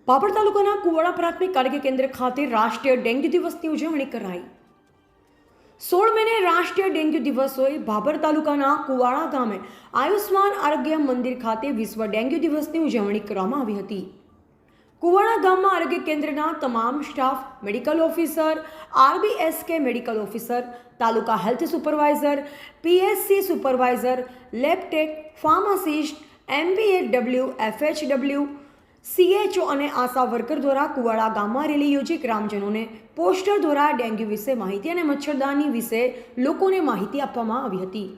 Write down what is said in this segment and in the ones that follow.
બાબર તાલુકાના કુવાડા પ્રાથમિક આરોગ્ય કેન્દ્ર ખાતે રાષ્ટ્રીય ડેન્ગ્યુ દિવસની ઉજવણી કરાઈ। 16 મેને રાષ્ટ્રીય ડેન્ગ્યુ દિવસ હોય બાબર તાલુકાના કુવાડા ગામે આયુષ્માન આરોગ્ય મંદિર ખાતે વિશ્વ ડેન્ગ્યુ દિવસની ઉજવણી કરવામાં આવી હતી। કુવાડા ગામમાં આરોગ્ય કેન્દ્રના તમામ staff, medical officer, RBSK medical officer, taluka health supervisor, PSC supervisor, lab tech, pharmacist, MPHW, FHW, CHO અને આશા વર્કર દ્વારા કુવાડા ગામમાં રેલી યોજી ગ્રામજનોને પોસ્ટર દ્વારા ડેન્ગ્યુ વિશે માહિતી અને મચ્છરદાની વિશે લોકોને માહિતી આપવામાં આવી હતી।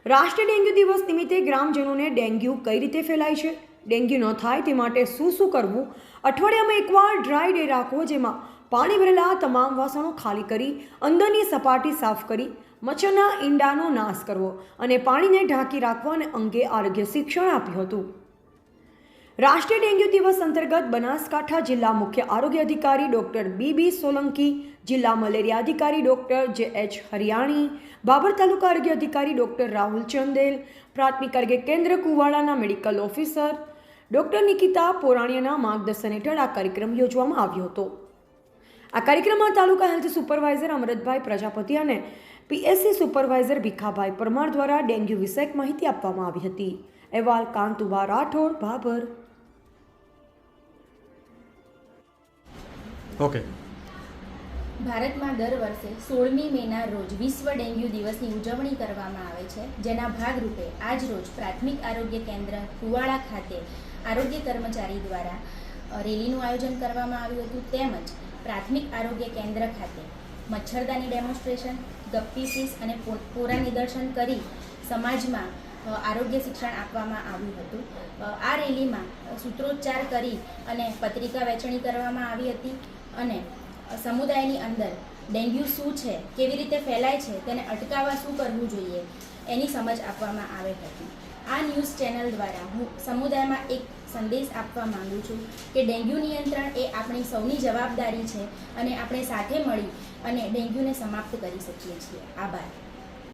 રાષ્ટ્રીય ડેન્ગ્યુ દિવસ નિમિત્તે ગ્રામજનોને ડેન્ગ્યુ કઈ રીતે ફેલાય છે, ડેન્ગ્યુ ન થાય તે માટે શું કરવું, અઠવાડિયામાં એકવાર ડ્રાય ડે રાખવો જેમાં પાણી ભરેલા તમામ વાસણો ખાલી કરી અંદરની સપાટી સાફ કરી મચ્છરના ઈંડાનો નાશ કરવો અને પાણીને ઢાંકી રાખવા અંગે આરોગ્ય શિક્ષણ આપ્યું હતું। રાષ્ટ્રીય ડેન્ગ્યુ દિવસ અંતર્ગત બનાસકાંઠા જિલ્લા મુખ્ય આરોગ્ય અધિકારી ડૉક્ટર BB સોલંકી, જિલ્લા મલેરિયા અધિકારી ડૉક્ટર JH હરિયાણી, બાબર તાલુકા આરોગ્ય અધિકારી ડૉક્ટર રાહુલ ચંદેલ, પ્રાથમિક આરોગ્ય કેન્દ્ર કુવાડાના મેડિકલ ઓફિસર ડૉક્ટર નિકિતા પોરાણીયાના માર્ગદર્શન હેઠળ આ કાર્યક્રમ યોજવામાં આવ્યો હતો। આ કાર્યક્રમમાં તાલુકા હેલ્થ સુપરવાઇઝર અમૃતભાઈ પ્રજાપતિ અને PSC સુપરવાઇઝર ભીખાભાઈ પરમાર દ્વારા ડેન્ગ્યુ વિષયક માહિતી આપવામાં આવી હતી। અહેવાલ કાંતુબા રાઠોડ, બાબર। ઓકે, ભારતમાં દર વર્ષે 16મી મેના રોજ વિશ્વ ડેન્ગ્યુ દિવસની ઉજવણી કરવામાં આવે છે, જેના ભાગરૂપે આજ રોજ પ્રાથમિક આરોગ્ય કેન્દ્ર કુવાડા ખાતે આરોગ્ય કર્મચારી દ્વારા રેલીનું આયોજન કરવામાં આવ્યું હતું। તેમજ પ્રાથમિક આરોગ્ય કેન્દ્ર ખાતે મચ્છરદાની ડેમોન્સ્ટ્રેશન, ગપ્પી ફીસ અને પોરા નિદર્શન કરી સમાજમાં આરોગ્ય શિક્ષણ આપવામાં આવ્યું હતું। આ રેલીમાં સૂત્રોચ્ચાર કરી અને પત્રિકા વહેંચણી કરવામાં આવી હતી અને સમુદાયની અંદર ડેન્ગ્યુ શું છે, કેવી રીતે ફેલાય છે, તેને અટકાવવા શું કરવું જોઈએ એની સમજ આપવામાં આવી હતી। આ ન્યૂઝ ચેનલ દ્વારા હું સમુદાયમાં એક સંદેશ આપવા માંગુ છું કે ડેન્ગ્યુ નિયંત્રણ એ આપણી સૌની જવાબદારી છે અને આપણે સાથે મળી અને ડેન્ગ્યુને સમાપ્ત કરી શકીએ છીએ। આભાર।